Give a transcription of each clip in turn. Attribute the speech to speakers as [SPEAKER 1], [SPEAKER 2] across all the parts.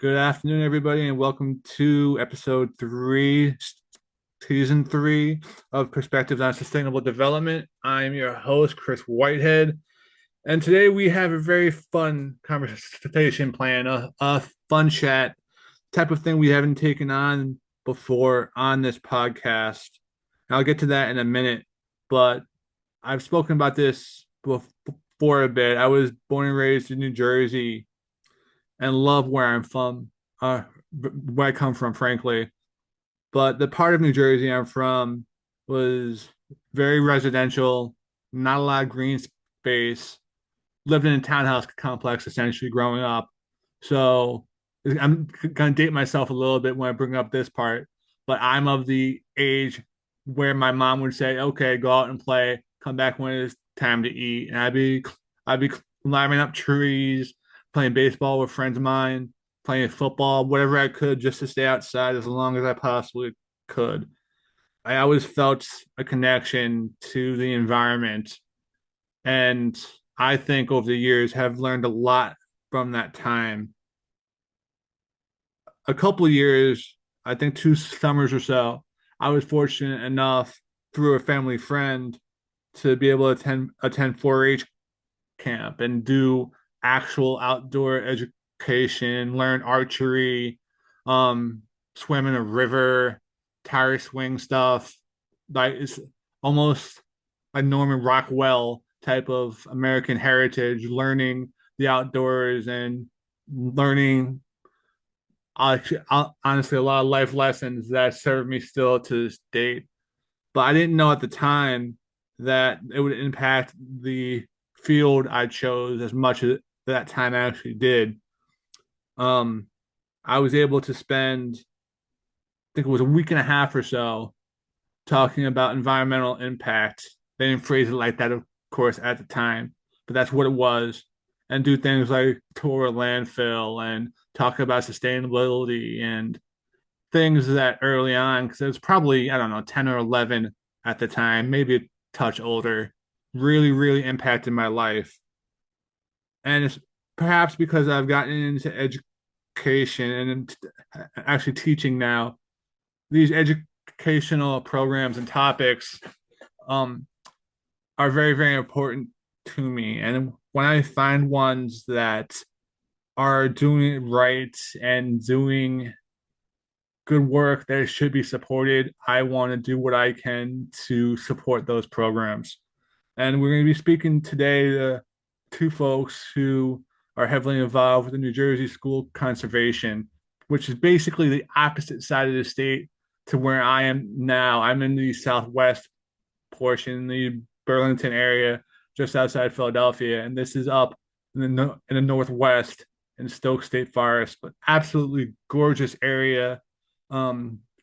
[SPEAKER 1] Good afternoon, everybody, and welcome to episode three, season three of Perspectives on Sustainable Development. I'm your host, Chris Whitehead, and today we have a very fun conversation plan, a fun chat type of thing we haven't taken on before on this podcast. I'll get to that in a minute, but I've spoken about this before a bit. I was born and raised in New Jersey and love where I'm from, where I come from, frankly. But the part of New Jersey I'm from was very residential, not a lot of green space. Lived in a townhouse complex essentially growing up. So I'm gonna date myself a little bit when I bring up this part, but I'm of the age where my mom would say, "Okay, go out and play, come back when it's time to eat," and I'd be climbing up trees, playing baseball with friends of mine, playing football, whatever I could just to stay outside as long as I possibly could. I always felt a connection to the environment, and I think over the years have learned a lot from that time. A couple of years, I think 2 summers or so, I was fortunate enough through a family friend to be able to attend 4-H camp and do actual outdoor education, learn archery, swim in a river, tire swing stuff. Like it's almost a Norman Rockwell type of American heritage, learning the outdoors and learning honestly a lot of life lessons that serve me still to this date. But I didn't know at the time that it would impact the field I chose as much as that time actually did. Um, I was able to spend, I think it was a week and a half or so, talking about environmental impact. They didn't phrase it like that, of course, at the time, but that's what it was. And do things like tour a landfill and talk about sustainability and things that early on, because it was probably, I don't know, 10 or 11 at the time, maybe a touch older, really, really impacted my life. And it's perhaps because I've gotten into education and actually teaching now, these educational programs and topics um, are very, very important to me. And when I find ones that are doing it right and doing good work that should be supported, I want to do what I can to support those programs. And we're going to be speaking today to two folks who are heavily involved with the New Jersey School Conservation, which is basically the opposite side of the state to where I am now. I'm in the southwest portion, the Burlington area, just outside Philadelphia, and this is up in the northwest in Stokes State Forest, but absolutely gorgeous area.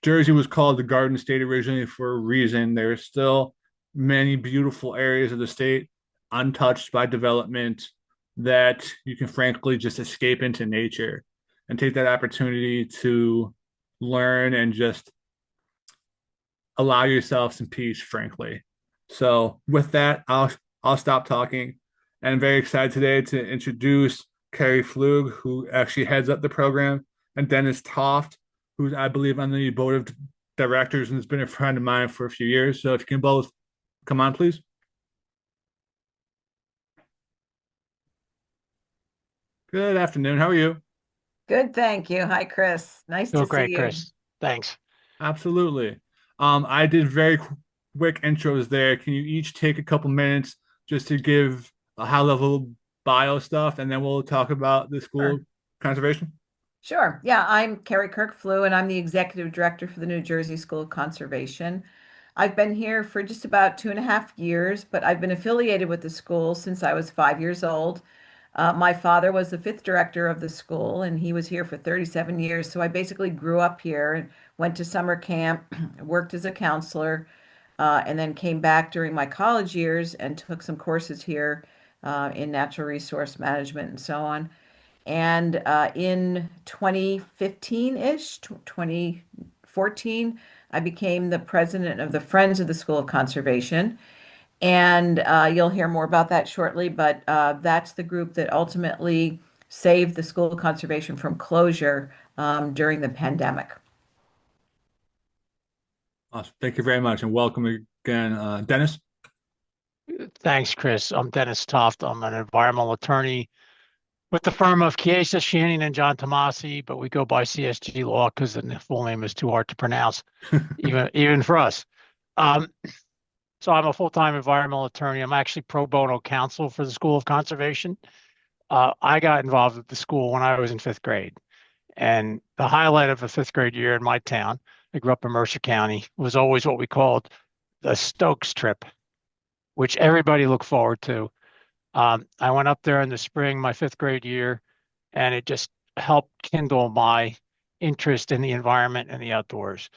[SPEAKER 1] Jersey was called the Garden State originally for a reason. There's still many beautiful areas of the state untouched by development that you can frankly just escape into nature and take that opportunity to learn and just allow yourself some peace, frankly. So with that, I'll stop talking. And I'm very excited today to introduce Kerry Pflugh, who actually heads up the program, and Dennis Toft, who's I believe on the board of directors and has been a friend of mine for a few years. So if you can both come on, please. Good afternoon. How are you?
[SPEAKER 2] Good, thank you. Hi, Chris. Nice to
[SPEAKER 3] Doing
[SPEAKER 2] see
[SPEAKER 3] great,
[SPEAKER 2] you.
[SPEAKER 3] Chris. Thanks.
[SPEAKER 1] Absolutely. I did very quick intros there. Can you each take a couple minutes just to give a high level bio stuff, and then we'll talk about the school
[SPEAKER 2] Sure.
[SPEAKER 1] conservation?
[SPEAKER 2] Sure. Yeah, I'm Carrie Pflugh, and I'm the executive director for the New Jersey School of Conservation. I've been here for just about 2.5 years, but I've been affiliated with the school since I was 5 years old. My father was the fifth director of the school, and he was here for 37 years. So I basically grew up here and went to summer camp, worked as a counselor, and then came back during my college years and took some courses here in natural resource management and so on. And in 2015-ish, 2014, I became the president of the Friends of the School of Conservation. And you'll hear more about that shortly, but that's the group that ultimately saved the school conservation from closure during the pandemic.
[SPEAKER 1] Awesome. Thank you very much, and welcome again, Dennis.
[SPEAKER 3] Thanks, Chris. I'm Dennis Toft. I'm an environmental attorney with the firm of Chiesa, Shannon, and John Tomasi, but we go by CSG Law because the full name is too hard to pronounce, even for us. Um, so I'm a full-time environmental attorney. I'm actually pro bono counsel for the School of Conservation. I got involved with the school when I was in fifth grade, and the highlight of a fifth grade year in my town, I grew up in Mercer County, was always what we called the Stokes trip, which everybody looked forward to. I went up there in the spring, my fifth grade year, and it just helped kindle my interest in the environment and the outdoors.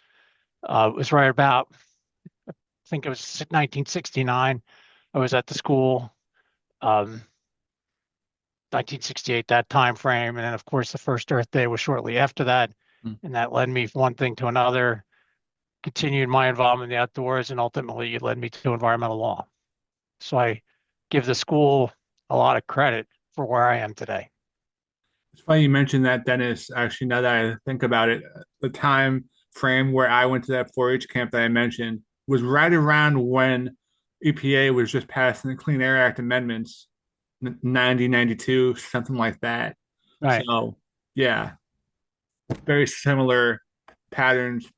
[SPEAKER 3] It was right about, I think it was 1969. I was at the school, 1968, that time frame. And then, of course, the first Earth Day was shortly after that.
[SPEAKER 1] Mm.
[SPEAKER 3] And that led me from one thing to another, continued my involvement in the outdoors, and ultimately it led me to environmental law. So I give the school a lot of credit for where I am today.
[SPEAKER 1] It's funny you mentioned that, Dennis. Actually, now that I think about it, the time frame where I went to that 4-H camp that I mentioned was right around when EPA was just passing the Clean Air Act amendments, 90, 92, something like that.
[SPEAKER 3] Right.
[SPEAKER 1] So, yeah, very similar patterns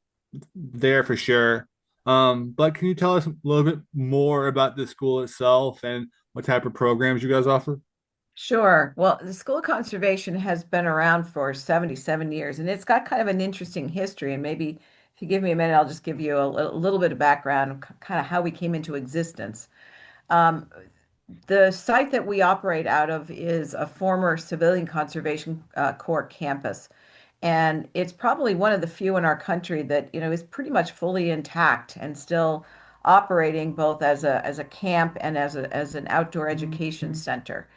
[SPEAKER 1] there for sure. But can you tell us a little bit more about the school itself and what type of programs you guys offer?
[SPEAKER 2] Sure. Well, the School of Conservation has been around for 77 years, and it's got kind of an interesting history. And maybe if you give me a minute, I'll just give you a little bit of background of kind of how we came into existence. Um, the site that we operate out of is a former Civilian Conservation Corps campus. And it's probably one of the few in our country that, is pretty much fully intact and still operating both as a camp and as an outdoor education center.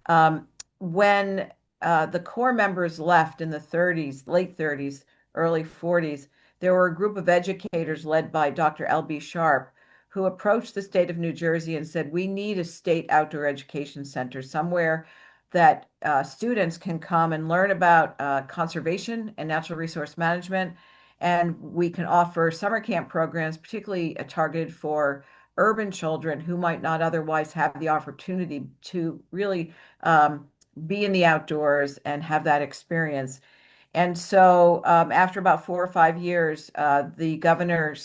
[SPEAKER 2] Um, when the core members left in the 30s, late 30s, early 40s, there were a group of educators led by Dr. L.B. Sharp who approached the state of New Jersey and said, we need a state outdoor education center somewhere that students can come and learn about conservation and natural resource management. And we can offer summer camp programs, particularly targeted for urban children who might not otherwise have the opportunity to really be in the outdoors and have that experience. And so, after about 4 or 5 years, the governor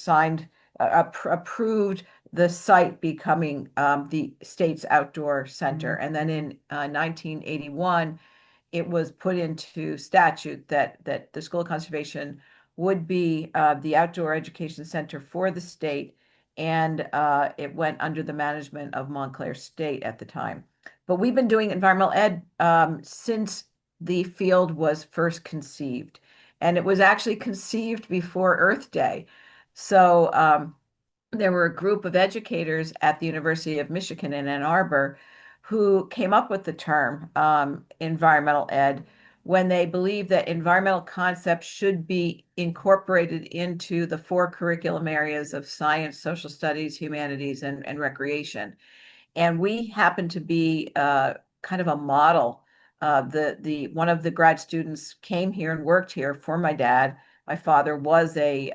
[SPEAKER 2] approved the site becoming the state's outdoor center. And then in 1981, it was put into statute that the School of Conservation would be the outdoor education center for the state, and it went under the management of Montclair State at the time. But we've been doing environmental ed since the field was first conceived, and it was actually conceived before Earth Day. So there were a group of educators at the University of Michigan in Ann Arbor who came up with the term environmental ed when they believed that environmental concepts should be incorporated into the four curriculum areas of science, social studies, humanities, and recreation. And we happen to be kind of a model. The one of the grad students came here and worked here for my dad. My father was a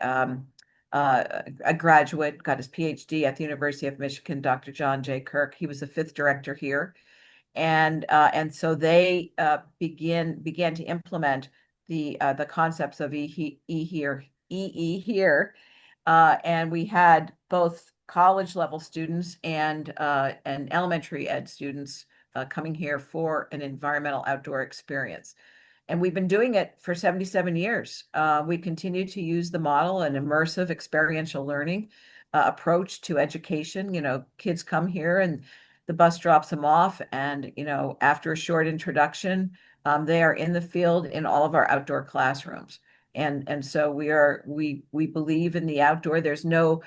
[SPEAKER 2] graduate, got his PhD at the University of Michigan, Dr. John J. Kirk. He was the fifth director here, and so they began to implement the concepts of EE here, and we had both college level students and elementary ed students coming here for an environmental outdoor experience. And we've been doing it for 77 years. We continue to use the model, an immersive experiential learning approach to education. Kids come here and the bus drops them off, and after a short introduction, they are in the field in all of our outdoor classrooms. And so we believe in the outdoor. There's no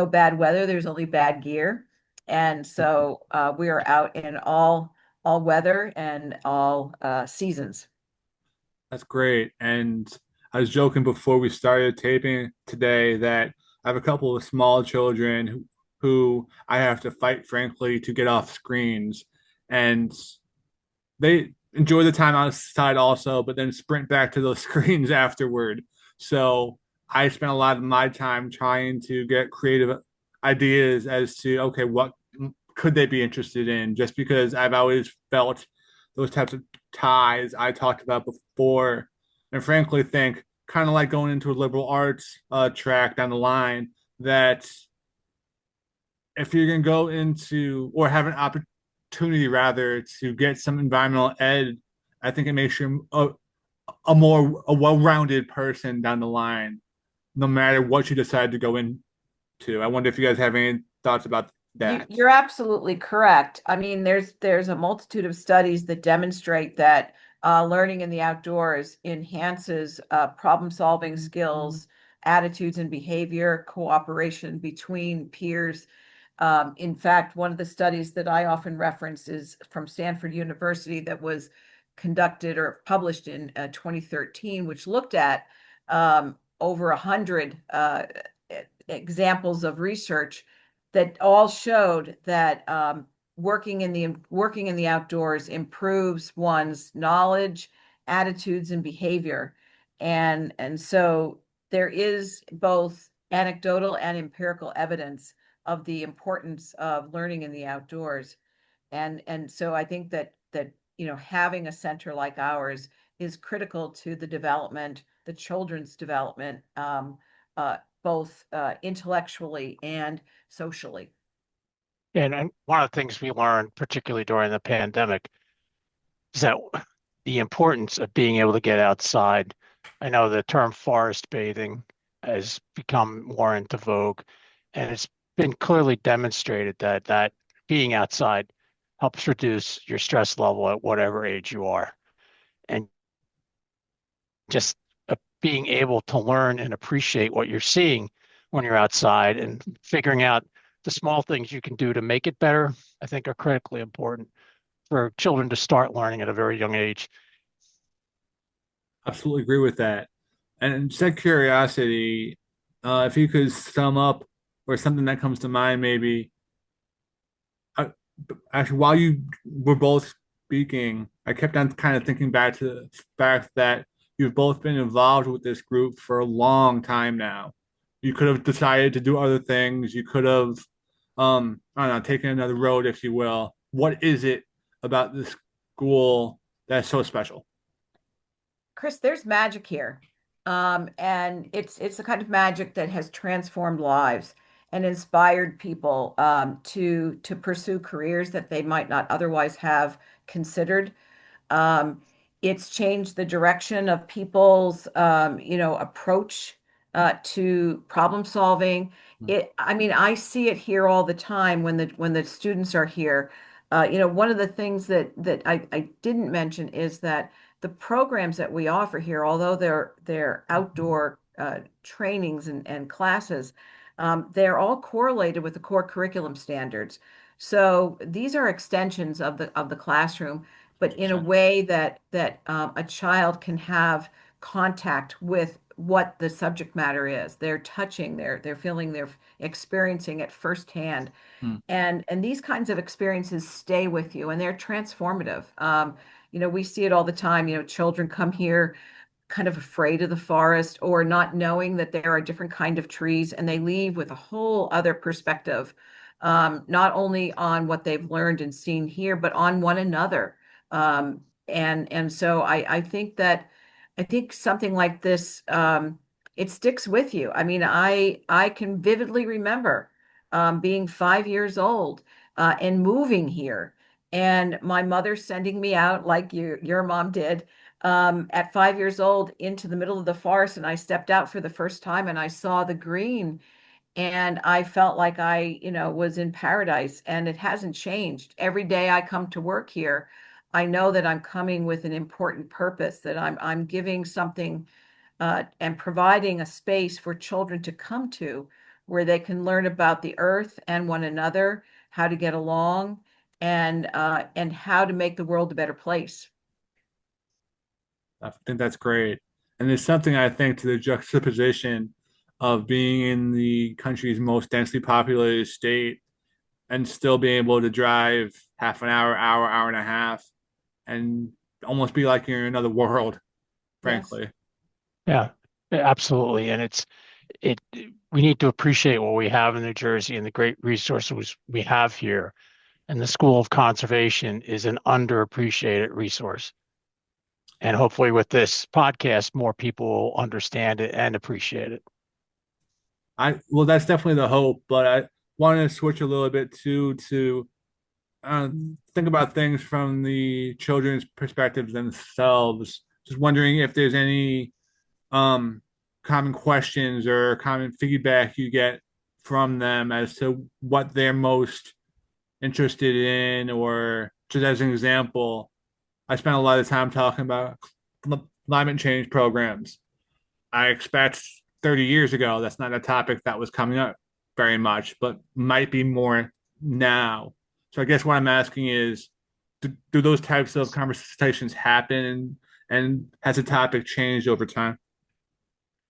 [SPEAKER 2] bad weather. There's only bad gear. And so we are out in all weather and all seasons.
[SPEAKER 1] That's great. And I was joking before we started taping today that I have a couple of small children who I have to fight, frankly, to get off screens. And they enjoy the time outside also, but then sprint back to those screens afterward. So I spent a lot of my time trying to get creative ideas as to, okay, what could they be interested in? Just because I've always felt those types of ties I talked about before, and frankly think kind of like going into a liberal arts track down the line, that if you're going to go into or have an opportunity rather to get some environmental ed, I think it makes you a well-rounded person down the line, no matter what you decide to go into. I wonder if you guys have any thoughts about that.
[SPEAKER 2] You're absolutely correct. I mean, there's a multitude of studies that demonstrate that learning in the outdoors enhances problem-solving skills, attitudes and behavior, cooperation between peers. In fact, one of the studies that I often reference is from Stanford University that was conducted or published in 2013, which looked at over 100 examples of research that all showed that working in the outdoors improves one's knowledge, attitudes, and behavior. And so there is both anecdotal and empirical evidence of the importance of learning in the outdoors. And so I think that having a center like ours is critical to the development, the children's development, both intellectually and socially.
[SPEAKER 3] And one of the things we learned, particularly during the pandemic, is that the importance of being able to get outside. I know the term forest bathing has become more into vogue, and it's been clearly demonstrated that being outside helps reduce your stress level at whatever age you are. And just being able to learn and appreciate what you're seeing when you're outside and figuring out the small things you can do to make it better, I think are critically important for children to start learning at a very young age.
[SPEAKER 1] Absolutely agree with that. And just out of curiosity, if you could sum up or something that comes to mind, maybe I, actually while you were both speaking, I kept on kind of thinking back to the fact that you've both been involved with this group for a long time now. You could have decided to do other things. You could have, I don't know, taken another road, if you will. What is it about this school that's so special?
[SPEAKER 2] Chris, there's magic here. And it's the kind of magic that has transformed lives and inspired people to pursue careers that they might not otherwise have considered. Um, it's changed the direction of people's, approach to problem solving. I mean, I see it here all the time when the students are here. One of the things that I didn't mention is that the programs that we offer here, although they're outdoor trainings and classes, they're all correlated with the core curriculum standards. So these are extensions of the classroom, but in a way that a child can have contact with what the subject matter is. They're touching, they're feeling, they're experiencing it firsthand.
[SPEAKER 1] Hmm.
[SPEAKER 2] And these kinds of experiences stay with you and they're transformative. We see it all the time. Children come here kind of afraid of the forest or not knowing that there are different kind of trees, and they leave with a whole other perspective, not only on what they've learned and seen here, but on one another. And so I think something like this, it sticks with you. I mean, I can vividly remember being 5 years old and moving here, and my mother sending me out like your mom did at 5 years old into the middle of the forest. And I stepped out for the first time and I saw the green, and I felt like I was in paradise, and it hasn't changed. Every day I come to work here, I know that I'm coming with an important purpose, that I'm giving something and providing a space for children to come to where they can learn about the earth and one another, how to get along, and how to make the world a better place.
[SPEAKER 1] I think that's great. And there's something I think to the juxtaposition of being in the country's most densely populated state and still being able to drive half an hour, hour and a half, and almost be like you're in another world,
[SPEAKER 2] Yes.
[SPEAKER 1] frankly.
[SPEAKER 3] Yeah, absolutely. And it we need to appreciate what we have in New Jersey and the great resources we have here. And the School of Conservation is an underappreciated resource. And hopefully with this podcast, more people will understand it and appreciate it.
[SPEAKER 1] I well, that's definitely the hope, but I wanted to switch a little bit too to think about things from the children's perspectives themselves. Just wondering if there's any um, common questions or common feedback you get from them as to what they're most interested in, or just as an example, I spent a lot of time talking about climate change programs. I expect 30 years ago, that's not a topic that was coming up very much, but might be more now. So I guess what I'm asking is, do those types of conversations happen, and has the topic changed over time?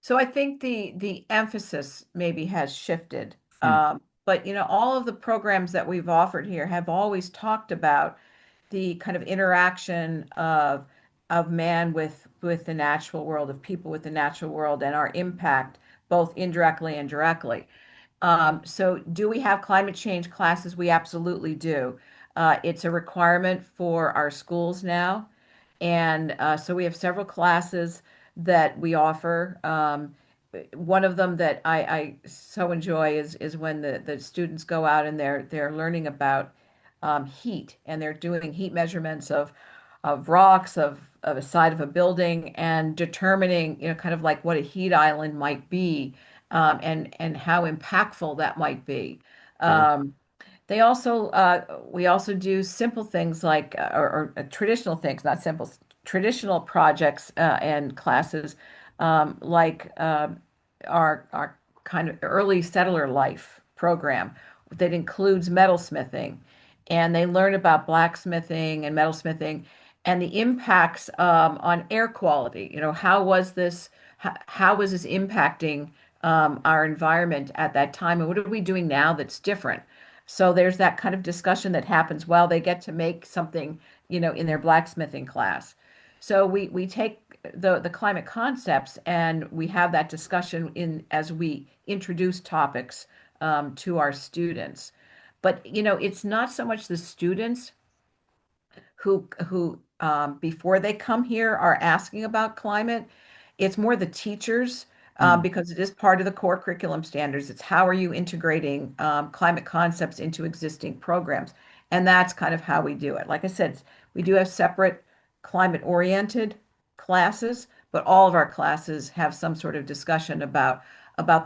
[SPEAKER 2] So I think the emphasis maybe has shifted.
[SPEAKER 1] Hmm.
[SPEAKER 2] But all of the programs that we've offered here have always talked about the kind of interaction of man with the natural world, of people with the natural world, and our impact both indirectly and directly. So do we have climate change classes? We absolutely do. It's a requirement for our schools now. And so we have several classes that we offer. One of them that I so enjoy is when the students go out and they're learning about heat, and they're doing heat measurements of rocks, of a side of a building, and determining, kind of like what a heat island might be, and how impactful that might be.
[SPEAKER 1] Sure.
[SPEAKER 2] Um, we also do simple things like, or traditional things, not simple, traditional projects and classes, like our kind of early settler life program that includes metalsmithing, and they learn about blacksmithing and metalsmithing and the impacts on air quality. How was this impacting our environment at that time, and what are we doing now that's different? So there's that kind of discussion that happens while they get to make something, in their blacksmithing class. So we take the climate concepts, and we have that discussion in as we introduce topics to our students. But it's not so much the students who before they come here are asking about climate. It's more the teachers,
[SPEAKER 1] Hmm.
[SPEAKER 2] because it is part of the core curriculum standards. It's how are you integrating climate concepts into existing programs, and that's kind of how we do it. Like I said, we do have separate climate-oriented classes, but all of our classes have some sort of discussion about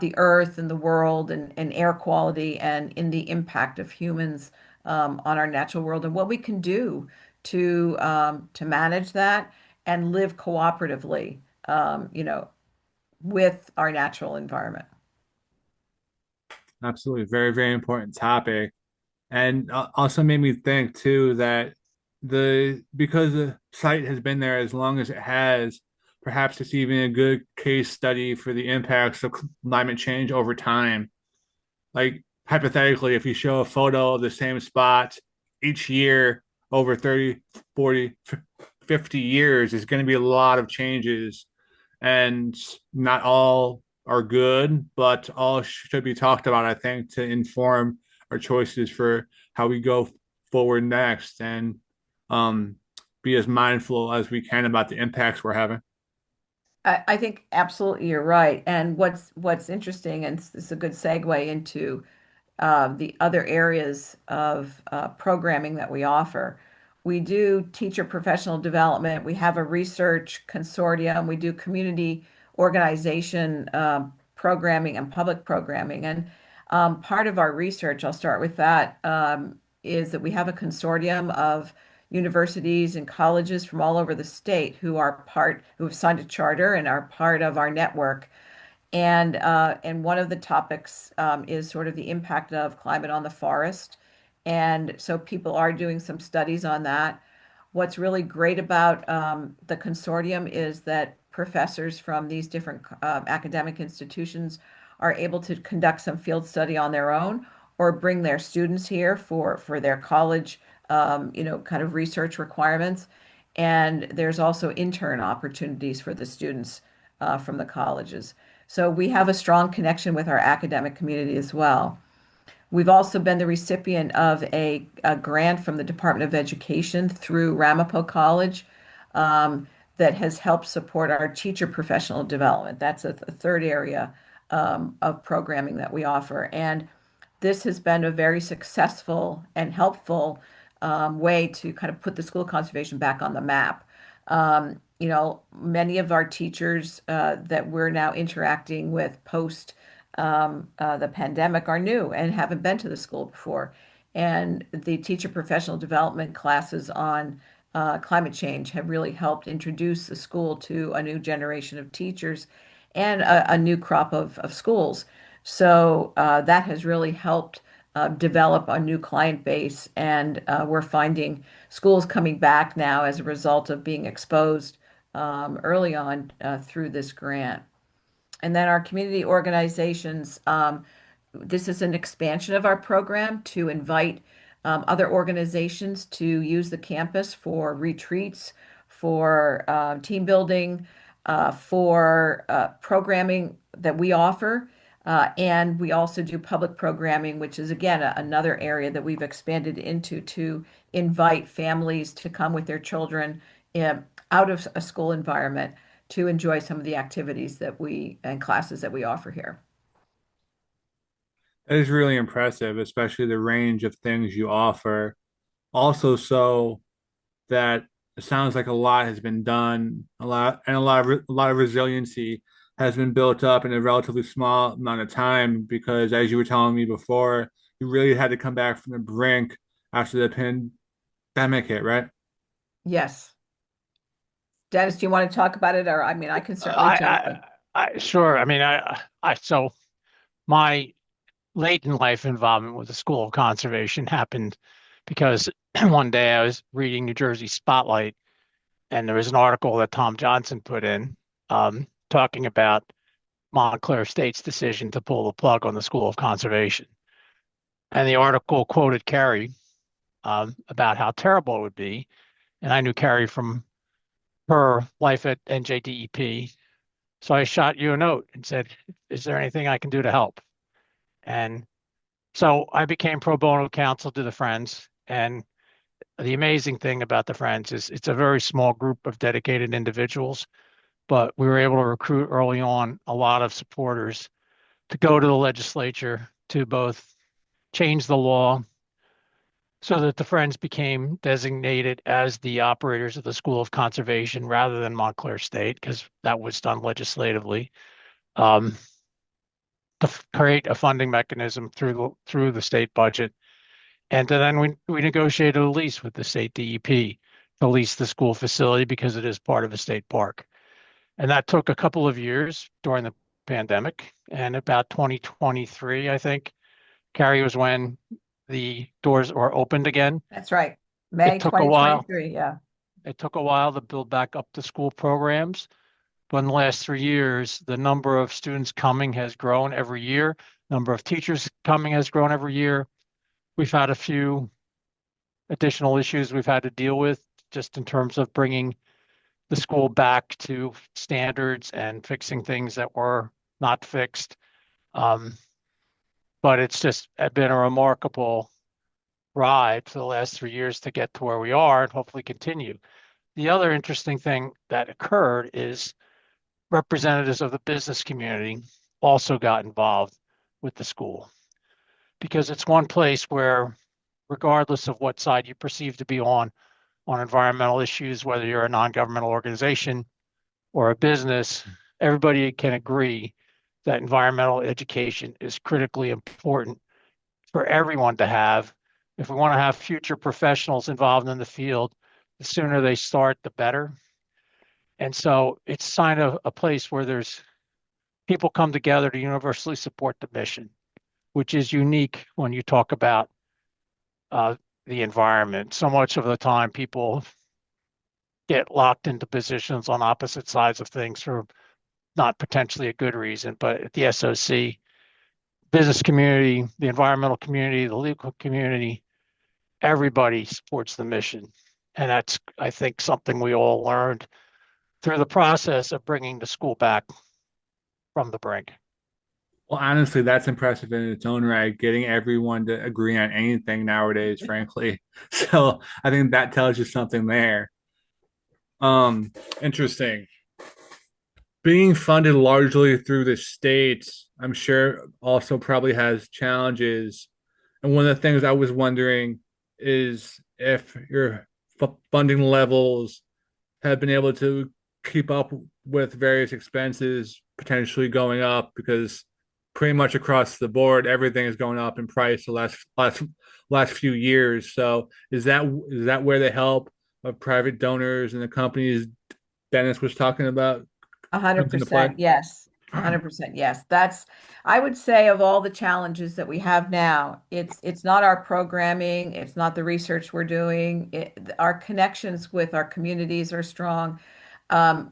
[SPEAKER 2] the earth and the world, and air quality, and in the impact of humans on our natural world, and what we can do to manage that and live cooperatively, with our natural environment.
[SPEAKER 1] Absolutely, very, very important topic. And also made me think too that because the site has been there as long as it has, perhaps it's even a good case study for the impacts of climate change over time. Like hypothetically, if you show a photo of the same spot each year over 30, 40, 50 years, there's going to be a lot of changes, and not all are good, but all should be talked about, I think, to inform our choices for how we go forward next, and um, be as mindful as we can about the impacts we're having.
[SPEAKER 2] I think absolutely you're right. And what's interesting, and this is a good segue into the other areas of programming that we offer. We do teacher professional development. We have a research consortium. We do community organization programming and public programming. And part of our research, I'll start with that, is that we have a consortium of universities and colleges from all over the state who have signed a charter and are part of our network. And one of the topics is sort of the impact of climate on the forest. And so people are doing some studies on that. What's really great about the consortium is that professors from these different academic institutions are able to conduct some field study on their own, or bring their students here for their college, kind of research requirements. And there's also intern opportunities for the students from the colleges. So we have a strong connection with our academic community as well. We've also been the recipient of a grant from the Department of Education through Ramapo College um, that has helped support our teacher professional development. That's a third area of programming that we offer. And this has been a very successful and helpful way to kind of put the school conservation back on the map. Many of our teachers that we're now interacting with post the pandemic are new and haven't been to the school before. And the teacher professional development classes on climate change have really helped introduce the school to a new generation of teachers and a new crop of schools. So that has really helped develop a new client base, and we're finding schools coming back now as a result of being exposed early on through this grant. And then our community organizations, this is an expansion of our program to invite other organizations to use the campus for retreats, for team building, for programming that we offer. And we also do public programming, which is again another area that we've expanded into to invite families to come with their children out of a school environment to enjoy some of the activities that we and classes that we offer here.
[SPEAKER 1] That is really impressive, especially the range of things you offer. Also, so that it sounds like a lot has been done, a lot and a lot of resiliency has been built up in a relatively small amount of time because, as you were telling me before, you really had to come back from the brink after the pandemic hit, right?
[SPEAKER 2] Yes. Dennis, do you want to talk about it? Or I mean, I can certainly jump in.
[SPEAKER 3] Sure. I mean, so my late in life involvement with the School of Conservation happened because one day I was reading New Jersey Spotlight, and there was an article that Tom Johnson put in talking about Montclair State's decision to pull the plug on the School of Conservation. And the article quoted Kerry about how terrible it would be. And I knew Kerry from her life at NJDEP. So I shot you a note and said, is there anything I can do to help? And so I became pro bono counsel to the Friends. And the amazing thing about the Friends is it's a very small group of dedicated individuals, but we were able to recruit early on a lot of supporters to go to the legislature to both change the law so that the Friends became designated as the operators of the School of Conservation rather than Montclair State, because that was done legislatively, um, to create a funding mechanism through the state budget. And then we negotiated a lease with the state DEP to lease the school facility because it is part of a state park. And that took a couple of years during the pandemic. And about 2023, I think, Carrie, was when the doors were opened again.
[SPEAKER 2] That's right.
[SPEAKER 3] It
[SPEAKER 2] May
[SPEAKER 3] took a while.
[SPEAKER 2] 2023. Yeah.
[SPEAKER 3] It took a while to build back up the school programs. But in the last 3 years, the number of students coming has grown every year. Number of teachers coming has grown every year. We've had a few additional issues we've had to deal with just in terms of bringing the school back to standards and fixing things that were not fixed. Um, but it's just been a remarkable ride for the last 3 years to get to where we are and hopefully continue. The other interesting thing that occurred is representatives of the business community also got involved with the school because it's one place where, regardless of what side you perceive to be on environmental issues, whether you're a non-governmental organization or a business, everybody can agree that environmental education is critically important for everyone to have. If we want to have future professionals involved in the field, the sooner they start, the better. And so it's kind of a place where there's people come together to universally support the mission, which is unique when you talk about the environment. So much of the time, people get locked into positions on opposite sides of things for not potentially a good reason. But at the SOC, business community, the environmental community, the legal community, everybody supports the mission. And that's, I think, something we all learned through the process of bringing the school back from the brink.
[SPEAKER 1] Well, honestly, that's impressive in its own right, getting everyone to agree on anything nowadays, frankly. So I think that tells you something there. Um, Interesting. Being funded largely through the states, I'm sure also probably has challenges. And one of the things I was wondering is if your funding levels have been able to keep up with various expenses potentially going up because pretty much across the board everything is going up in price the last few years. So is that where the help of private donors and the companies Dennis was talking about comes into play?
[SPEAKER 2] 100% yes. 100% yes. That's, I would say, of all the challenges that we have now, it's not our programming, it's not the research we're doing. Our connections with our communities are strong.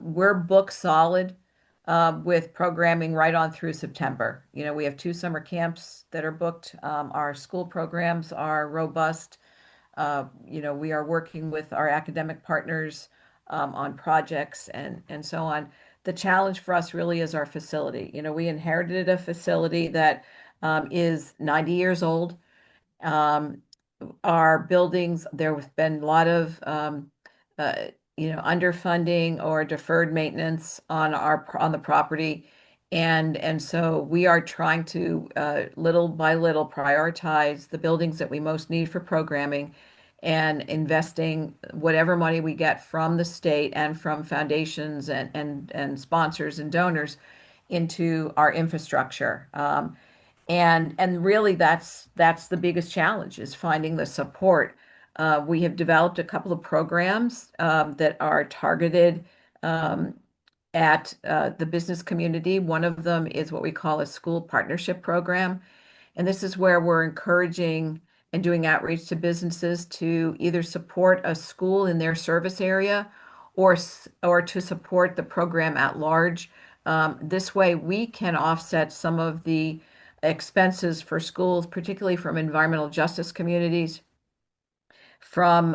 [SPEAKER 2] We're book solid with programming right on through September. You know, we have 2 summer camps that are booked. Our school programs are robust. You know, we are working with our academic partners on projects and so on. The challenge for us really is our facility. You know, we inherited a facility that is 90 years old. Um, our buildings, there have been a lot of uh, underfunding or deferred maintenance on the property. And so we are trying to little by little prioritize the buildings that we most need for programming and investing whatever money we get from the state and from foundations and sponsors and donors into our infrastructure. And really that's the biggest challenge is finding the support. We have developed a couple of programs that are targeted um, at the business community. One of them is what we call a school partnership program. And this is where we're encouraging and doing outreach to businesses to either support a school in their service area or to support the program at large. This way, we can offset some of the expenses for schools, particularly from environmental justice communities, from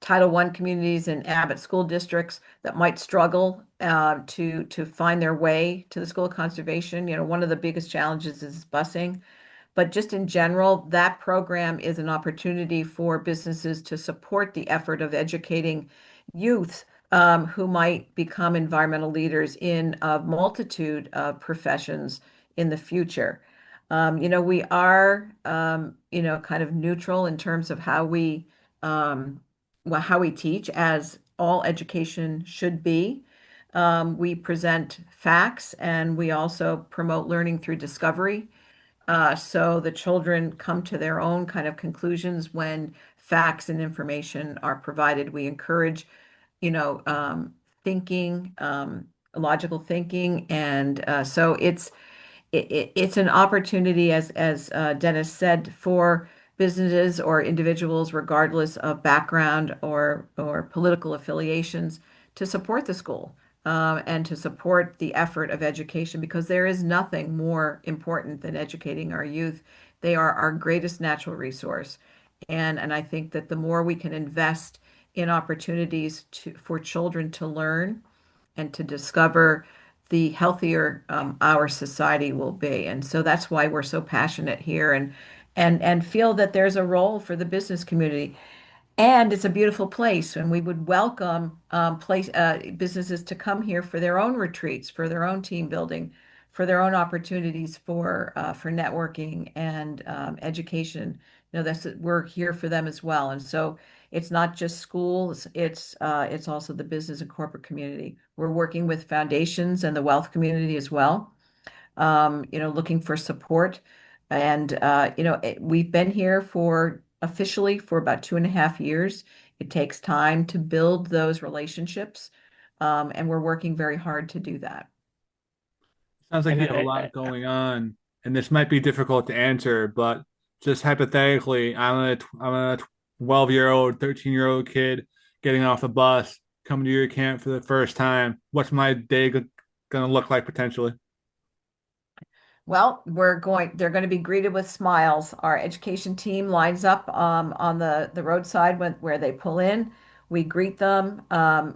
[SPEAKER 2] Title I communities and Abbott school districts that might struggle to find their way to the school of conservation. You know, one of the biggest challenges is busing. But just in general, that program is an opportunity for businesses to support the effort of educating youth who might become environmental leaders in a multitude of professions in the future. You know, we are, kind of neutral in terms of um, how we teach, as all education should be. We present facts and we also promote learning through discovery. So the children come to their own kind of conclusions when facts and information are provided. We encourage, you know, thinking, logical thinking, and so it's an opportunity, as Dennis said, for businesses or individuals, regardless of background or political affiliations, to support the school and to support the effort of education, because there is nothing more important than educating our youth. They are our greatest natural resource, and I think that the more we can invest in opportunities for children to learn and to discover, the healthier our society will be. And so that's why we're so passionate here and feel that there's a role for the business community. And it's a beautiful place, and we would welcome businesses to come here for their own retreats, for their own team building, for their own opportunities for networking and education. You know, we're here for them as well. And so it's not just schools; it's also the business and corporate community. We're working with foundations and the wealth community as well, looking for support. And, we've been here officially for about 2.5 years. It takes time to build those relationships, and we're working very hard to do that.
[SPEAKER 1] Sounds like
[SPEAKER 3] And
[SPEAKER 1] you have a lot going on, and this might be difficult to answer, but just hypothetically, I'm a 12-year-old, 13-year-old kid getting off the bus, coming to your camp for the first time. What's my day gonna look like potentially?
[SPEAKER 2] Well, they're going to be greeted with smiles. Our education team lines up on the roadside where they pull in. We greet them.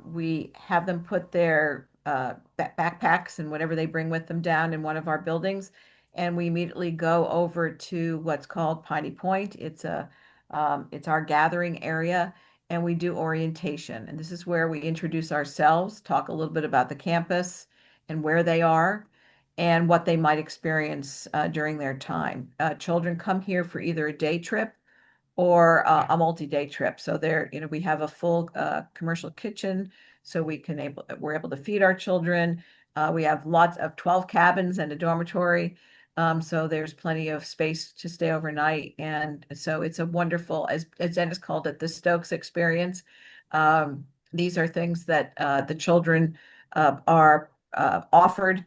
[SPEAKER 2] We have them put their backpacks and whatever they bring with them down in one of our buildings, and we immediately go over to what's called Piney Point. It's our gathering area, and we do orientation. And this is where we introduce ourselves, talk a little bit about the campus and where they are, and what they might experience during their time. Children come here for either a day trip or a multi-day trip. So there, we have a full commercial kitchen, so we're able to feed our children. We have lots of 12 cabins and a dormitory. So there's plenty of space to stay overnight. And so it's a wonderful, as Dennis called it, the Stokes experience. These are things that the children are offered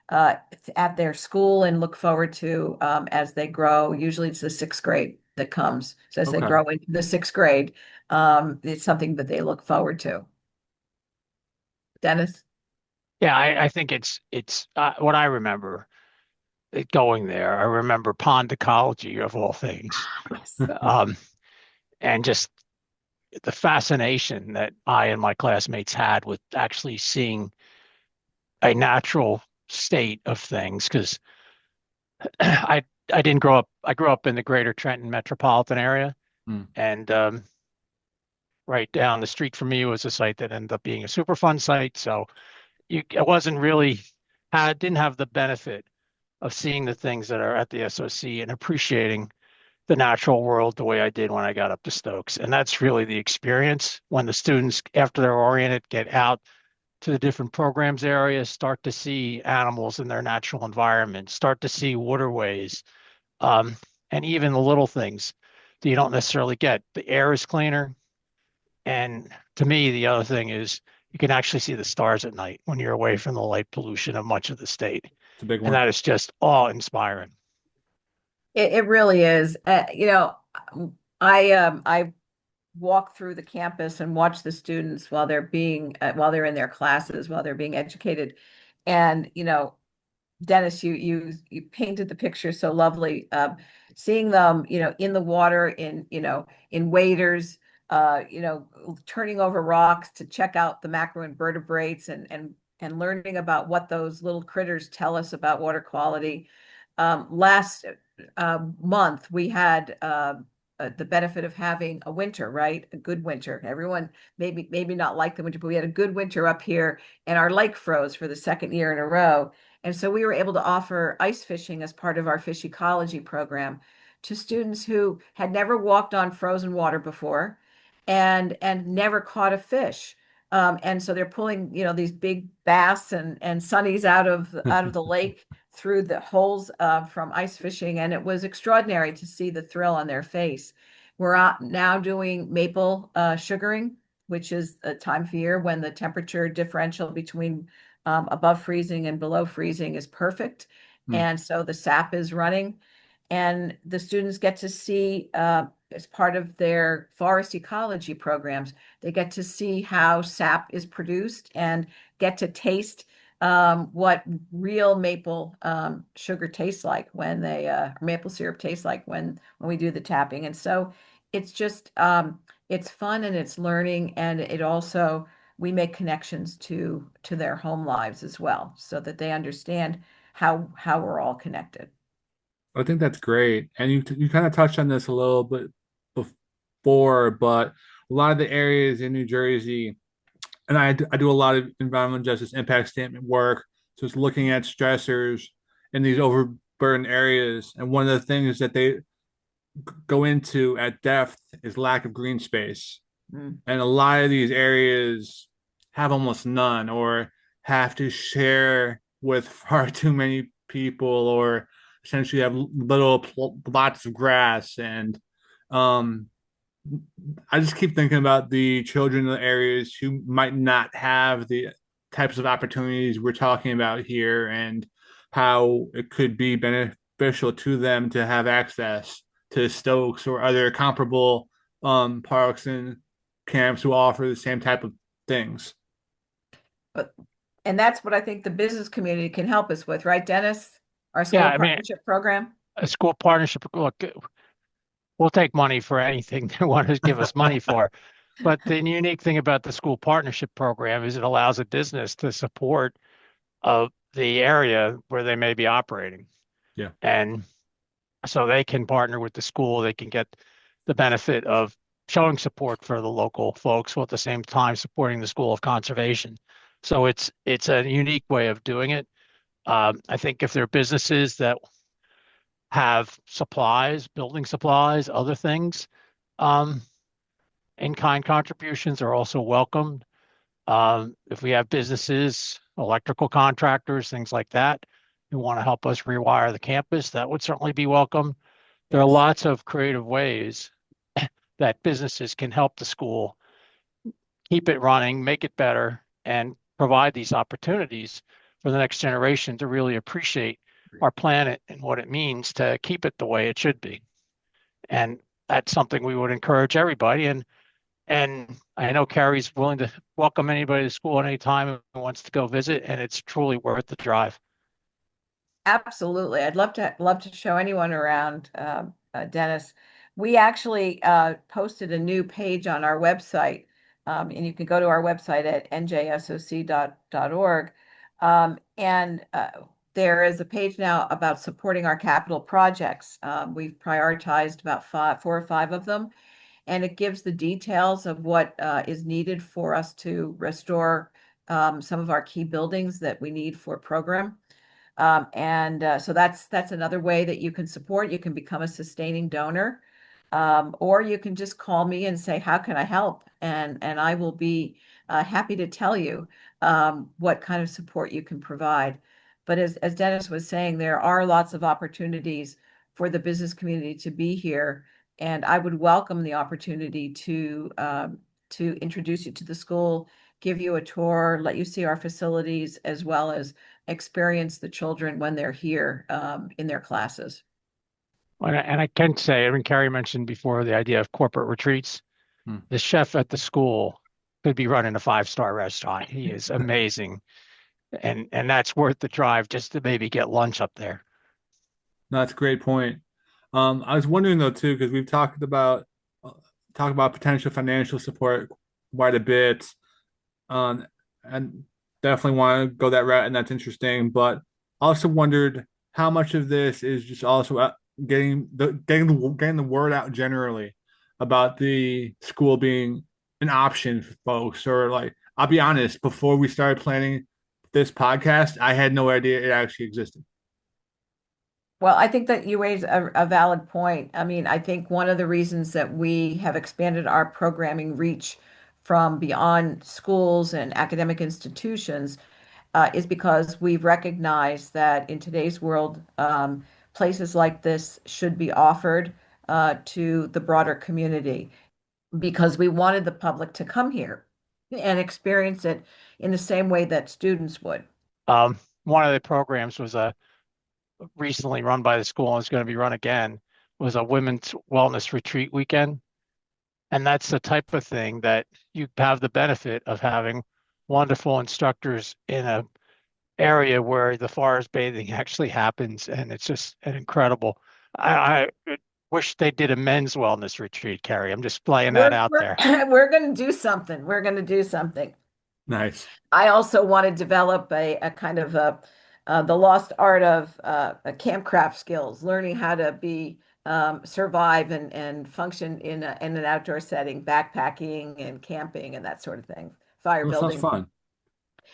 [SPEAKER 2] at their school and look forward to as they grow. Usually it's the sixth grade that comes. So as they
[SPEAKER 1] Okay.
[SPEAKER 2] grow into the sixth grade, it's something that they look forward to. Dennis?
[SPEAKER 3] Yeah, I think it's what I remember going there. I remember pond ecology of all things,
[SPEAKER 2] Yes.
[SPEAKER 3] um, and just the fascination that I and my classmates had with actually seeing a natural state of things. Because I didn't grow up. I grew up in the greater Trenton metropolitan area,
[SPEAKER 1] Mm.
[SPEAKER 3] and right down the street from me was a site that ended up being a Superfund site. So I wasn't really didn't have the benefit of seeing the things that are at the SOC and appreciating the natural world the way I did when I got up to Stokes. And that's really the experience when the students, after they're oriented, get out to the different programs areas, start to see animals in their natural environment, start to see waterways, and even the little things that you don't necessarily get. The air is cleaner. And to me, the other thing is you can actually see the stars at night when you're away from the light pollution of much of the state.
[SPEAKER 1] It's a big
[SPEAKER 3] And
[SPEAKER 1] one.
[SPEAKER 3] that is just awe-inspiring.
[SPEAKER 2] It really is. I walk through the campus and watch the students while they're in their classes, while they're being educated. And Dennis, you painted the picture so lovely. Seeing them, in the water, in waders, turning over rocks to check out the macroinvertebrates and learning about what those little critters tell us about water quality. Last month, we had the benefit of having a winter, right? A good winter. Everyone maybe not like the winter, but we had a good winter up here, and our lake froze for the second year in a row. And so we were able to offer ice fishing as part of our fish ecology program to students who had never walked on frozen water before and never caught a fish. And so they're pulling, these big bass and sunnies out of the lake through the holes from ice fishing, and it was extraordinary to see the thrill on their face. We're out now doing maple sugaring, which is a time of year when the temperature differential between above freezing and below freezing is perfect.
[SPEAKER 1] Mm.
[SPEAKER 2] And so the sap is running, and the students get to see, as part of their forest ecology programs, they get to see how sap is produced and get to taste what real maple sugar tastes like when maple syrup tastes like when we do the tapping. And so it's just it's fun and it's learning, and it also we make connections to their home lives as well, so that they understand how we're all connected.
[SPEAKER 1] I think that's great. And you kind of touched on this a little bit before, but a lot of the areas in New Jersey, and I do a lot of environmental justice impact statement work. So it's looking at stressors in these overburdened areas. And one of the things that they go into at depth is lack of green space.
[SPEAKER 2] Mm.
[SPEAKER 1] And a lot of these areas have almost none or have to share with far too many people or essentially have little plots of grass. And um, I just keep thinking about the children in the areas who might not have the types of opportunities we're talking about here and how it could be beneficial to them to have access to Stokes or other comparable parks and camps who offer the same type of things.
[SPEAKER 2] But and that's what I think the business community can help us with, right, Dennis? Our
[SPEAKER 3] Yeah,
[SPEAKER 2] school
[SPEAKER 3] I mean,
[SPEAKER 2] partnership program.
[SPEAKER 3] a school partnership, look, we'll take money for anything they want to give us money for. But the unique thing about the school partnership program is it allows a business to support the area where they may be operating.
[SPEAKER 1] Yeah.
[SPEAKER 3] And so they can partner with the school, they can get the benefit of showing support for the local folks while at the same time supporting the School of Conservation. So it's a unique way of doing it. I think if there are businesses that have supplies, building supplies, other things, um, in-kind contributions are also welcomed. If we have businesses, electrical contractors, things like that, who want to help us rewire the campus, that would certainly be welcome. There are
[SPEAKER 2] Yes.
[SPEAKER 3] lots of creative ways that businesses can help the school keep it running, make it better, and provide these opportunities for the next generation to really appreciate our planet and what it means to keep it the way it should be. And that's something we would encourage everybody. And I know Carrie's willing to welcome anybody to school at any time who wants to go visit, and it's truly worth the drive.
[SPEAKER 2] Absolutely. I'd love to show anyone around, Dennis. We actually posted a new page on our website, and you can go to our website at njsoc.org. And there is a page now about supporting our capital projects. We've prioritized about four or five of them, and it gives the details of what is needed for us to restore some of our key buildings that we need for program. And so that's another way that you can support. You can become a sustaining donor, or you can just call me and say, "How can I help?" And I will be happy to tell you what kind of support you can provide. But as Dennis was saying, there are lots of opportunities for the business community to be here, and I would welcome the opportunity to introduce you to the school, give you a tour, let you see our facilities, as well as experience the children when they're here in their classes.
[SPEAKER 3] And I can say, I mean, Carrie mentioned before the idea of corporate retreats.
[SPEAKER 1] Hmm.
[SPEAKER 3] The chef at the school could be running a five-star restaurant. He is amazing. And that's worth the drive just to maybe get lunch up there.
[SPEAKER 1] No, that's a great point. I was wondering though too, because we've uh, talked about potential financial support quite a bit, and definitely want to go that route, and that's interesting. But also wondered how much of this is just also getting the word out generally about the school being an option for folks, or like I'll be honest, before we started planning this podcast, I had no idea it actually existed.
[SPEAKER 2] Well, I think that you raise a valid point. I mean, I think one of the reasons that we have expanded our programming reach from beyond schools and academic institutions is because we've recognized that in today's world, places like this should be offered to the broader community because we wanted the public to come here and experience it in the same way that students would.
[SPEAKER 3] One of the programs was recently run by the school and is going to be run again, was a women's wellness retreat weekend. And that's the type of thing that you have the benefit of having wonderful instructors in a area where the forest bathing actually happens. And it's just an incredible. I wish they did a men's wellness retreat, Carrie. I'm just laying that
[SPEAKER 2] We're
[SPEAKER 3] out
[SPEAKER 2] we're
[SPEAKER 3] there.
[SPEAKER 2] we're going to do something. We're going to do something.
[SPEAKER 1] Nice.
[SPEAKER 2] I also want to develop a kind of the lost art of campcraft skills, learning how to be survive and function in an outdoor setting, backpacking and camping and that sort of thing, fire
[SPEAKER 1] That sounds
[SPEAKER 2] building.
[SPEAKER 1] fun.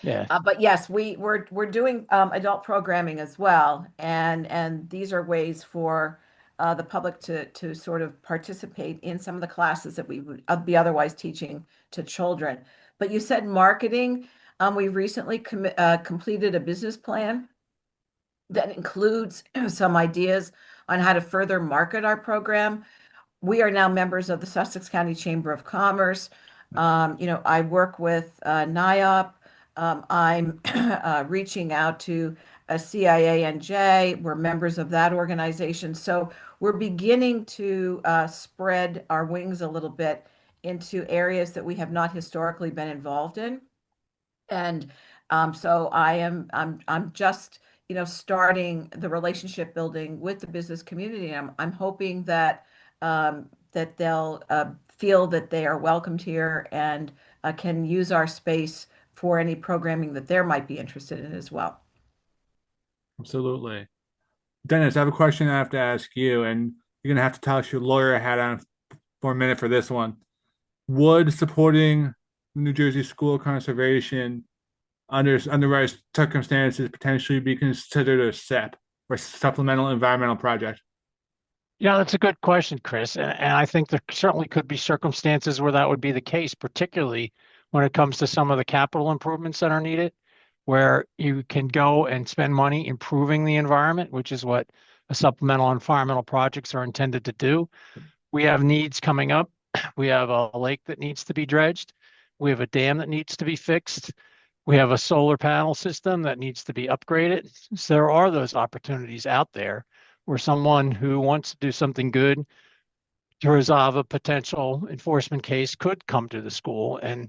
[SPEAKER 3] Yeah.
[SPEAKER 2] But yes, we're doing adult programming as well, and these are ways for the public to sort of participate in some of the classes that we would be otherwise teaching to children. But you said marketing. We recently completed a business plan that includes some ideas on how to further market our program. We are now members of the Sussex County Chamber of Commerce. I work with NIOP. I'm reaching out to a CIANJ. We're members of that organization. So we're beginning to spread our wings a little bit into areas that we have not historically been involved in. And so I'm just starting the relationship building with the business community. I'm hoping that that they'll feel that they are welcomed here and can use our space for any programming that they might be interested in as well.
[SPEAKER 1] Absolutely. Dennis, I have a question I have to ask you, and you're gonna have to toss your lawyer hat on for a minute for this one. Would supporting New Jersey school conservation under right circumstances potentially be considered a SEP or supplemental environmental project?
[SPEAKER 3] Yeah, that's a good question, Chris. And I think there certainly could be circumstances where that would be the case, particularly when it comes to some of the capital improvements that are needed, where you can go and spend money improving the environment, which is what a supplemental environmental projects are intended to do. We have needs coming up. We have a lake that needs to be dredged. We have a dam that needs to be fixed. We have a solar panel system that needs to be upgraded. So there are those opportunities out there where someone who wants to do something good to resolve a potential enforcement case could come to the school, and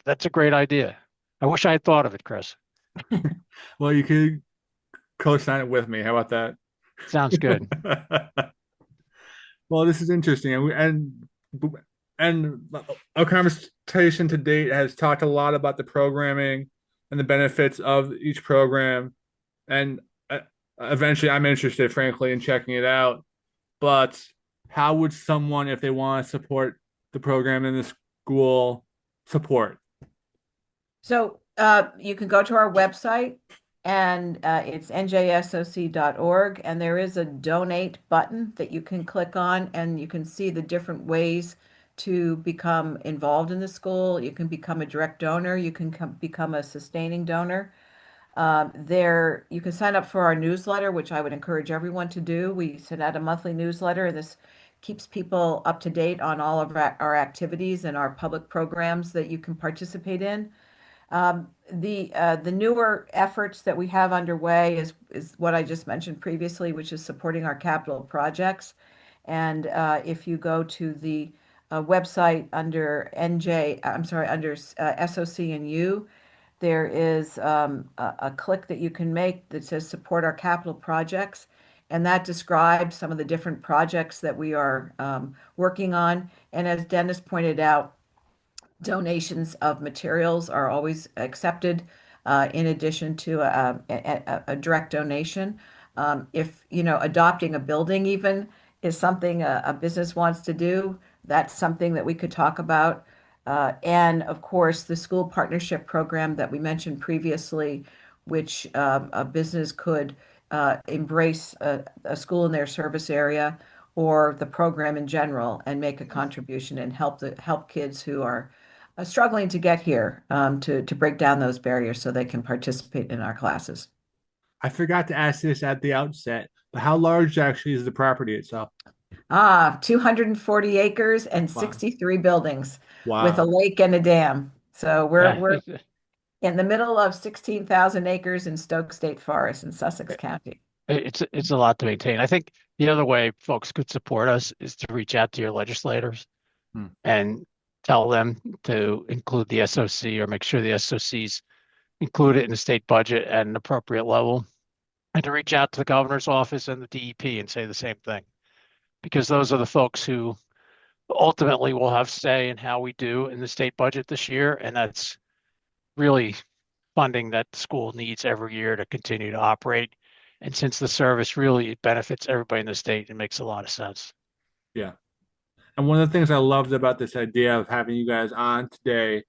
[SPEAKER 3] that's a great idea. I wish I had thought of it, Chris.
[SPEAKER 1] Well, you could co-sign it with me. How about
[SPEAKER 3] Sounds good.
[SPEAKER 1] that? Well, this is interesting, and our conversation to date has talked a lot about the programming and the benefits of each program, and eventually, I'm interested, frankly, in checking it out. But how would someone, if they want to support the program in the school, support?
[SPEAKER 2] So you can go to our website, and it's njsoc.org, and there is a donate button that you can click on, and you can see the different ways to become involved in the school. You can become a direct donor. You can become a sustaining donor. There, you can sign up for our newsletter, which I would encourage everyone to do. We send out a monthly newsletter, and this keeps people up to date on all of activities and our public programs that you can participate in. The newer efforts that we have underway is what I just mentioned previously, which is supporting our capital projects. And if you go to the website under SOC and U, there is a click that you can make that says support our capital projects. And that describes some of the different projects that we are working on. And as Dennis pointed out, donations of materials are always accepted in addition to a direct donation. If, adopting a building even is something a business wants to do, that's something that we could talk about. And of course, the school partnership program that we mentioned previously, which a business could embrace a school in their service area or the program in general and make a contribution and help kids who are struggling to get here, to break down those barriers so they can participate in our classes.
[SPEAKER 1] I forgot to ask this at the outset, but how large actually is the property itself?
[SPEAKER 2] 240 acres and
[SPEAKER 1] Wow.
[SPEAKER 2] 63 buildings with a
[SPEAKER 1] Wow.
[SPEAKER 2] lake and a dam. So
[SPEAKER 3] Yeah,
[SPEAKER 2] we're in the middle of 16,000 acres in Stokes State Forest in Sussex County.
[SPEAKER 3] it's a lot to maintain. I think the other way folks could support us is to reach out to your legislators
[SPEAKER 1] Hmm.
[SPEAKER 3] and tell them to include the SOC or make sure the SOCs include it in the state budget at an appropriate level, and to reach out to the governor's office and the DEP and say the same thing, because those are the folks who ultimately will have say in how we do in the state budget this year, and that's really funding that the school needs every year to continue to operate. And since the service really benefits everybody in the state, it makes a lot of sense.
[SPEAKER 1] Yeah. And one of the things I loved about this idea of having you guys on today,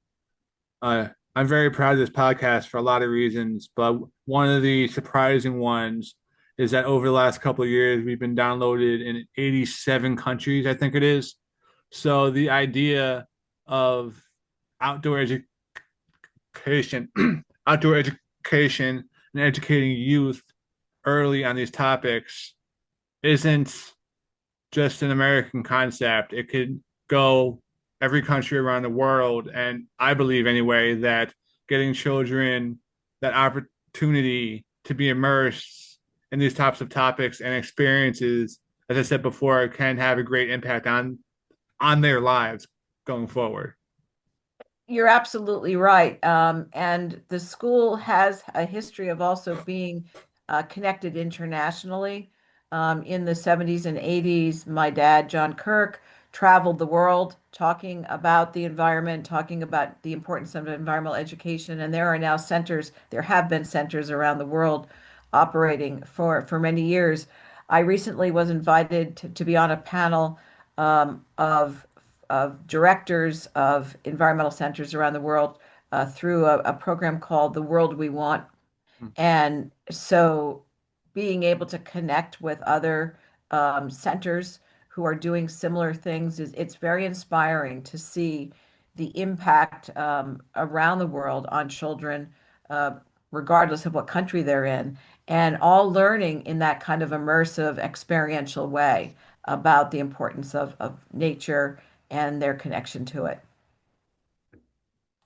[SPEAKER 1] I'm very proud of this podcast for a lot of reasons, but one of the surprising ones is that over the last couple of years, we've been downloaded in 87 countries, I think it is. So the idea of outdoor education, outdoor education, and educating youth early on these topics isn't just an American concept. It could go every country around the world. And I believe, anyway, that getting children that opportunity to be immersed in these types of topics and experiences, as I said before, can have a great impact on their lives going forward.
[SPEAKER 2] You're absolutely right. And the school has a history of also being connected internationally. In the 70s and 80s, my dad, John Kirk, traveled the world talking about the environment, talking about the importance of environmental education. And there are now centers, there have been centers around the world operating for many years. I recently was invited to be on a panel of directors of environmental centers around the world through a program called The World We Want.
[SPEAKER 1] Hmm.
[SPEAKER 2] And so being able to connect with other centers who are doing similar things is it's very inspiring to see the impact around the world on children, uh, regardless of what country they're in, and all learning in that kind of immersive, experiential way about the importance of nature and their connection to it.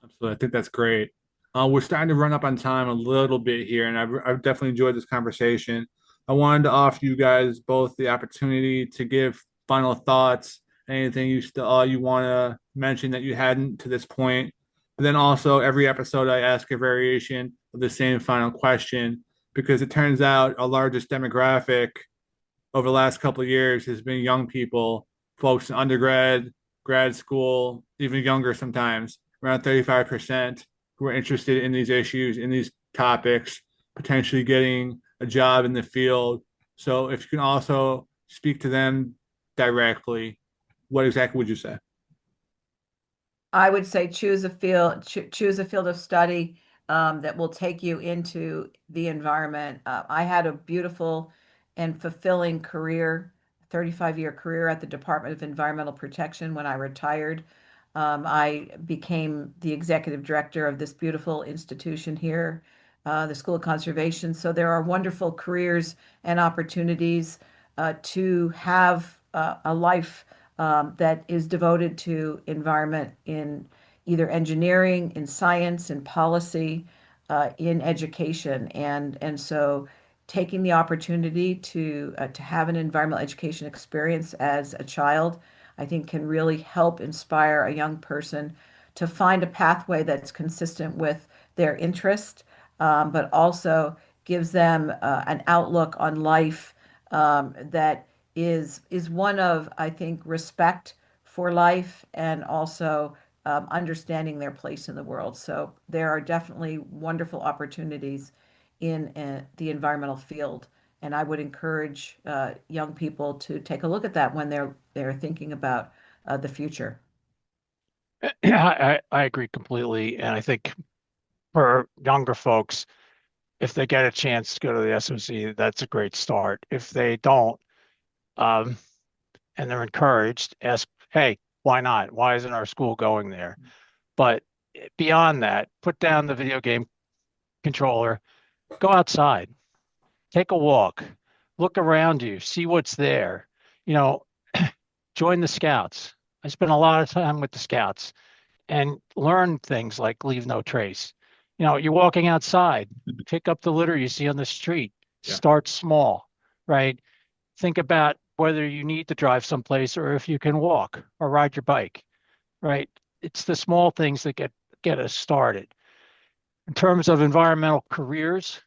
[SPEAKER 1] Absolutely. I think that's great. We're starting to run up on time a little bit here, and I've definitely enjoyed this conversation. I wanted to offer you guys both the opportunity to give final thoughts, anything you still you want to mention that you hadn't to this point. But then also every episode I ask a variation of the same final question because it turns out our largest demographic over the last couple of years has been young people, folks in undergrad, grad school, even younger sometimes, around 35% who are interested in these issues, in these topics, potentially getting a job in the field. So if you can also speak to them directly, what exactly would you say?
[SPEAKER 2] I would say choose a field of study that will take you into the environment. I had a beautiful and fulfilling career, 35-year career at the Department of Environmental Protection when I retired. I became the executive director of this beautiful institution here, the School of Conservation. So there are wonderful careers and opportunities to have a life that is devoted to environment in either engineering, in science, in policy, in education, and so taking the opportunity to have an environmental education experience as a child, I think can really help inspire a young person to find a pathway that's consistent with their interest, but also gives them an outlook on life that is one of, I think, respect for life and also understanding their place in the world. So there are definitely wonderful opportunities in the environmental field, and I would encourage young people to take a look at that when they're thinking about the future.
[SPEAKER 3] I agree completely. And I think for younger folks, if they get a chance to go to the SOC, that's a great start. If they don't, um, and they're encouraged, ask, hey, why not? Why isn't our school going there? But beyond that, put down the video game controller, go outside, take a walk, look around you, see what's there. You know, join the scouts. I spent a lot of time with the scouts and learn things like leave no trace. You know, you're walking outside, pick up the litter you see on the street,
[SPEAKER 1] Yeah.
[SPEAKER 3] start small, right? Think about whether you need to drive someplace or if you can walk or ride your bike, right? It's the small things that get us started. In terms of environmental careers,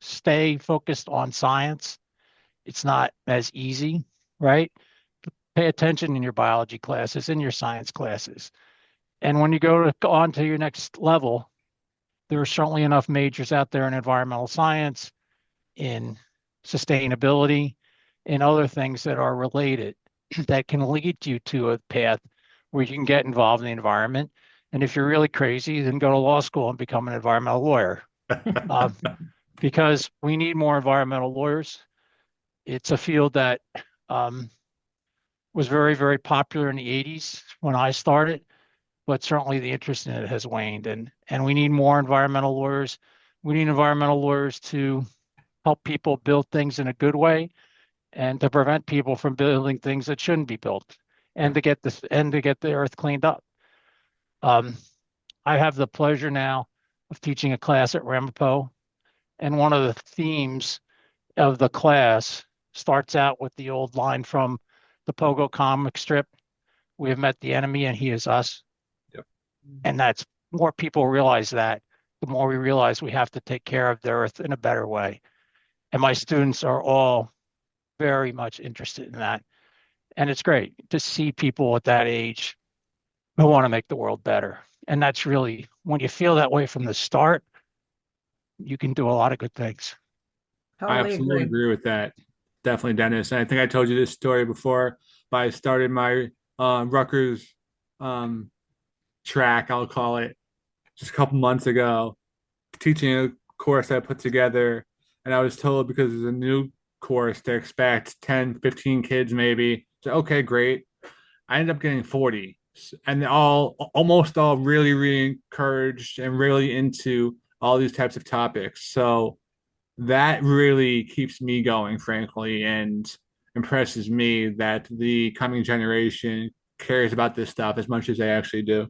[SPEAKER 3] stay focused on science. It's not as easy, right? Pay attention in your biology classes, in your science classes. And when you go on to your next level, there are certainly enough majors out there in environmental science, in sustainability, in other things that are related that can lead you to a path where you can get involved in the environment. And if you're really crazy, then go to law school and become an environmental lawyer. Uh, because we need more environmental lawyers. It's a field that um, was very, very popular in the 80s when I started, but certainly the interest in it has waned. And we need more environmental lawyers. We need environmental lawyers to help people build things in a good way and to prevent people from building things that shouldn't be built and
[SPEAKER 1] Yeah.
[SPEAKER 3] to get the earth cleaned up. Um, I have the pleasure now of teaching a class at Ramapo, and one of the themes of the class starts out with the old line from the Pogo comic strip: "We have met the enemy, and he is us."
[SPEAKER 1] Yep.
[SPEAKER 3] And that's more people realize that, the more we realize we have to take care of the earth in a better way. And my students are all very much interested in that. And it's great to see people at that age who want to make the world better. And that's really, when you feel that way from the start, you can do a lot of good things.
[SPEAKER 1] I
[SPEAKER 2] Totally
[SPEAKER 1] absolutely
[SPEAKER 2] agree.
[SPEAKER 1] agree with that. Definitely, Dennis. And I think I told you this story before, but I started my Rutgers um, track, I'll call it, just a couple months ago, teaching a course I put together. And I was told because it's a new course to expect 10, 15 kids maybe. So, okay, great. I ended up getting 40. And all almost all really, really encouraged and really into all these types of topics. So that really keeps me going, frankly, and impresses me that the coming generation cares about this stuff as much as they actually do.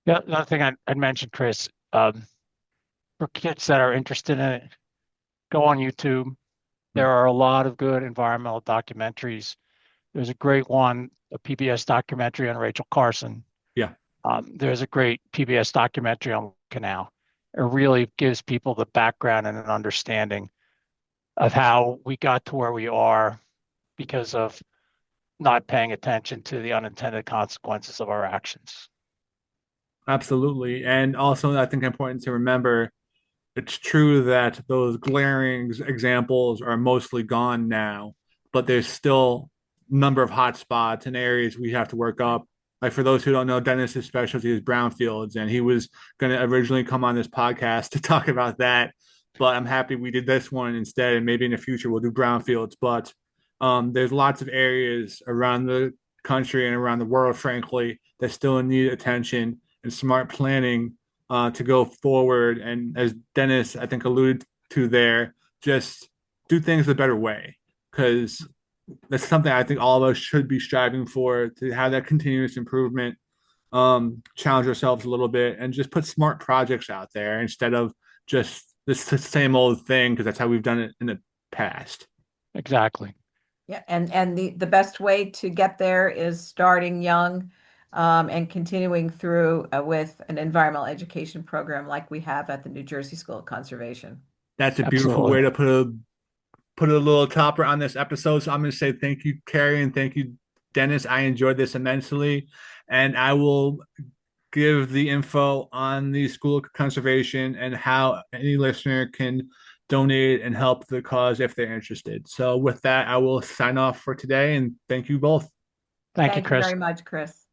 [SPEAKER 3] Yeah, another thing I'd mentioned, Chris, for kids that are interested in it, go on YouTube. There are a lot of good environmental documentaries. There's a great one, a PBS documentary on Rachel Carson.
[SPEAKER 1] Yeah,
[SPEAKER 3] There's a great PBS documentary on Canal. It really gives people the background and an understanding of how we got to where we are because of not paying attention to the unintended consequences of our actions.
[SPEAKER 1] absolutely. And also, I think important to remember it's true that those glaring examples are mostly gone now, but there's still a number of hot spots and areas we have to work up. Like for those who don't know, Dennis's specialty is brownfields, and he was going to originally come on this podcast to talk about that. But I'm happy we did this one instead, and maybe in the future we'll do brownfields. But there's lots of areas around the country and around the world, frankly, that still need attention and smart planning to go forward. And as Dennis, I think, alluded to there, just do things a better way because that's something I think all of us should be striving for to have that continuous improvement, challenge ourselves a little bit, and just put smart projects out there instead of just this same old thing because that's how we've done it in the past.
[SPEAKER 3] Exactly.
[SPEAKER 2] Yeah, and the best way to get there is starting young, and continuing through with an environmental education program like we have at the New Jersey School of Conservation.
[SPEAKER 1] That's a beautiful
[SPEAKER 3] Absolutely.
[SPEAKER 1] way to put a little topper on this episode. So I'm going to say thank you, Carrie, and thank you, Dennis. I enjoyed this immensely, and I will give the info on the School of Conservation and how any listener can donate and help the cause if they're interested. So with that, I will sign off for today and thank you both.
[SPEAKER 3] Thank you,
[SPEAKER 2] Thank you
[SPEAKER 3] Chris.
[SPEAKER 2] very much, Chris.